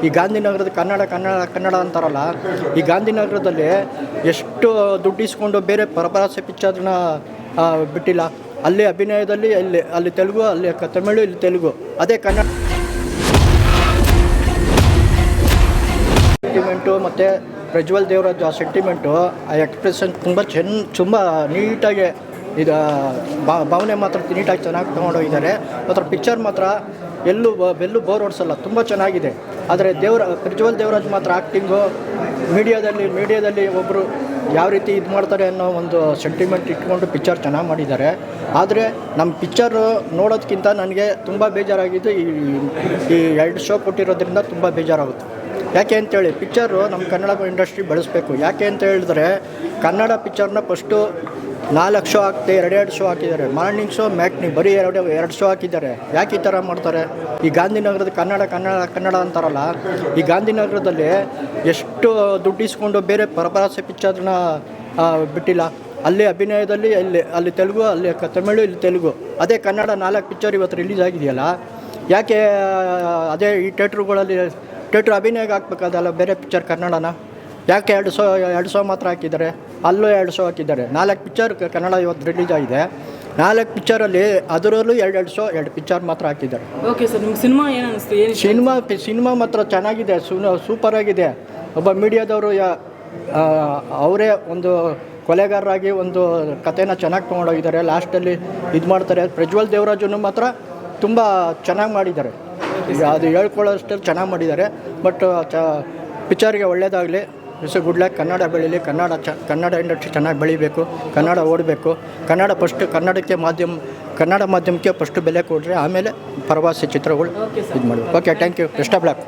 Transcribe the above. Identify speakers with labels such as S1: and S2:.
S1: ಈ ಗಾಂಧಿನಗರದ ಕನ್ನಡ ಕನ್ನಡ ಕನ್ನಡ ಅಂತಾರಲ್ಲ, ಈ ಗಾಂಧಿನಗರದಲ್ಲಿ ಎಷ್ಟು ದುಡ್ಡು ಇಸ್ಕೊಂಡು ಬೇರೆ ಪರಭಾಷೆ ಪಿಕ್ಚರ್ನ ಬಿಟ್ಟಿಲ್ಲ. ಅಲ್ಲಿ ಅಭಿನಯದಲ್ಲಿ ಅಲ್ಲಿ ತೆಲುಗು, ಅಲ್ಲಿ ತಮಿಳು, ಇಲ್ಲಿ ತೆಲುಗು, ಅದೇ ಕನ್ನಡ ಸೆಂಟಿಮೆಂಟು ಮತ್ತು ಪ್ರಜ್ವಲ್ ದೇವರಾಜ್ ಆ ಸೆಂಟಿಮೆಂಟು, ಆ ಎಕ್ಸ್ಪ್ರೆಷನ್ ತುಂಬ ನೀಟಾಗಿ ಇದು ಭಾವನೆ ಮಾತ್ರ ನೀಟಾಗಿ ಚೆನ್ನಾಗಿ ತೊಗೊಂಡೋಗಿದ್ದಾರೆ. ಮಾತ್ರ ಪಿಕ್ಚರ್ ಮಾತ್ರ ಎಲ್ಲೂ ಬೋರ್ ಹೊಡ್ಸಲ್ಲ, ತುಂಬ ಚೆನ್ನಾಗಿದೆ. ಆದರೆ ಪ್ರಜ್ವಲ್ ದೇವರಾಜ್ ಮಾತ್ರ ಆ್ಯಕ್ಟಿಂಗು, ಮೀಡಿಯಾದಲ್ಲಿ ಒಬ್ಬರು ಯಾವ ರೀತಿ ಇದು ಮಾಡ್ತಾರೆ ಅನ್ನೋ ಒಂದು ಸೆಂಟಿಮೆಂಟ್ ಇಟ್ಕೊಂಡು ಪಿಕ್ಚರ್ ಚೆನ್ನಾಗಿ ಮಾಡಿದ್ದಾರೆ. ಆದರೆ ನಮ್ಮ ಪಿಕ್ಚರು ನೋಡೋದಕ್ಕಿಂತ ನನಗೆ ತುಂಬ ಬೇಜಾರಾಗಿದ್ದು ಈ 2 ಶೋ ಕೊಟ್ಟಿರೋದ್ರಿಂದ ತುಂಬ ಬೇಜಾರಾಗುತ್ತೆ. ಯಾಕೆ ಅಂತೇಳಿ, ಪಿಕ್ಚರು ನಮ್ಮ ಕನ್ನಡ ಇಂಡಸ್ಟ್ರಿ ಬೆಳೆಸಬೇಕು. ಯಾಕೆ ಅಂತ ಹೇಳಿದ್ರೆ, ಕನ್ನಡ ಪಿಕ್ಚರ್ನ ಫಸ್ಟು 4 ಶೋ ಹಾಕ್ತೆ, 2 ಶೋ ಹಾಕಿದ್ದಾರೆ. ಮಾರ್ನಿಂಗ್ ಶೋ, ಮ್ಯಾಟ್ನಿ, ಬರೀ 2 ಶೋ ಹಾಕಿದ್ದಾರೆ. ಯಾಕೆ ಈ ಥರ ಮಾಡ್ತಾರೆ? ಈ ಗಾಂಧಿನಗರದ ಕನ್ನಡ ಕನ್ನಡ ಕನ್ನಡ ಅಂತಾರಲ್ಲ, ಈ ಗಾಂಧಿನಗರದಲ್ಲಿ ಎಷ್ಟು ದುಡ್ಡು ಇಸ್ಕೊಂಡು ಬೇರೆ ಪರಭಾಷೆ ಪಿಕ್ಚರ್ನ ಬಿಟ್ಟಿಲ್ಲ. ಅಲ್ಲಿ ಅಭಿನಯದಲ್ಲಿ ಅಲ್ಲಿ ತೆಲುಗು, ಅಲ್ಲಿ ತಮಿಳು, ಇಲ್ಲಿ ತೆಲುಗು, ಅದೇ ಕನ್ನಡ 4 ಪಿಕ್ಚರ್ ಇವತ್ತು ರಿಲೀಸ್ ಆಗಿದೆಯಲ್ಲ. ಯಾಕೆ ಅದೇ ಈ ಥಿಯೇಟ್ರ್ ಅಭಿನಯಕ್ಕೆ ಹಾಕ್ಬೇಕಾದಲ್ಲ ಬೇರೆ ಪಿಕ್ಚರ್ ಕನ್ನಡನ? ಯಾಕೆ 2 ಶೋ ಮಾತ್ರ ಹಾಕಿದ್ದಾರೆ? ಅಲ್ಲೂ 2 ಶೋ ಹಾಕಿದ್ದಾರೆ. 4 ಪಿಕ್ಚರ್ ಕನ್ನಡ ಇವತ್ತು ರಿಲೀಸ್ ಆಗಿದೆ. 4 ಪಿಕ್ಚರಲ್ಲಿ ಅದರಲ್ಲೂ 2 ಶೋ 2 ಪಿಕ್ಚರ್ ಮಾತ್ರ ಹಾಕಿದ್ದಾರೆ.
S2: ಓಕೆ ಸರ್, ನಿಮ್ಗೆ ಸಿನಿಮಾ ಏನು ಅನಿಸ್ತು?
S1: ಸಿನಿಮಾ ಮಾತ್ರ ಚೆನ್ನಾಗಿದೆ, ಸೂಪರಾಗಿದೆ. ಒಬ್ಬ ಮೀಡಿಯಾದವರು ಅವರೇ ಒಂದು ಕೊಲೆಗಾರರಾಗಿ ಒಂದು ಕಥೆನ ಚೆನ್ನಾಗಿ ತೊಗೊಂಡೋಗಿದ್ದಾರೆ. ಲಾಸ್ಟಲ್ಲಿ ಇದು ಮಾಡ್ತಾರೆ. ಪ್ರಜ್ವಲ್ ದೇವರಾಜನ್ನು ಮಾತ್ರ ತುಂಬ ಚೆನ್ನಾಗಿ ಮಾಡಿದ್ದಾರೆ. ಅದು ಹೇಳ್ಕೊಳ್ಳೋಷ್ಟಲ್ಲಿ ಚೆನ್ನಾಗಿ ಮಾಡಿದ್ದಾರೆ. ಬಟ್ ಪಿಕ್ಚರ್ಗೆ ಒಳ್ಳೆಯದಾಗಲಿ. Good luck. ಕನ್ನಡ ಬೆಳೀಲಿ. ಕನ್ನಡ ಇಂಡಸ್ಟ್ರಿ ಚೆನ್ನಾಗಿ ಬೆಳಿಬೇಕು. ಕನ್ನಡ ಓಡಬೇಕು. ಕನ್ನಡ ಮಾಧ್ಯಮಕ್ಕೆ ಫಸ್ಟು ಬೆಲೆ ಕೊಡ್ರಿ, ಆಮೇಲೆ ಪರಭಾಷೆ ಚಿತ್ರಗಳು ಇದು ಮಾಡಬೇಕು. Okay, thank you. Best of luck.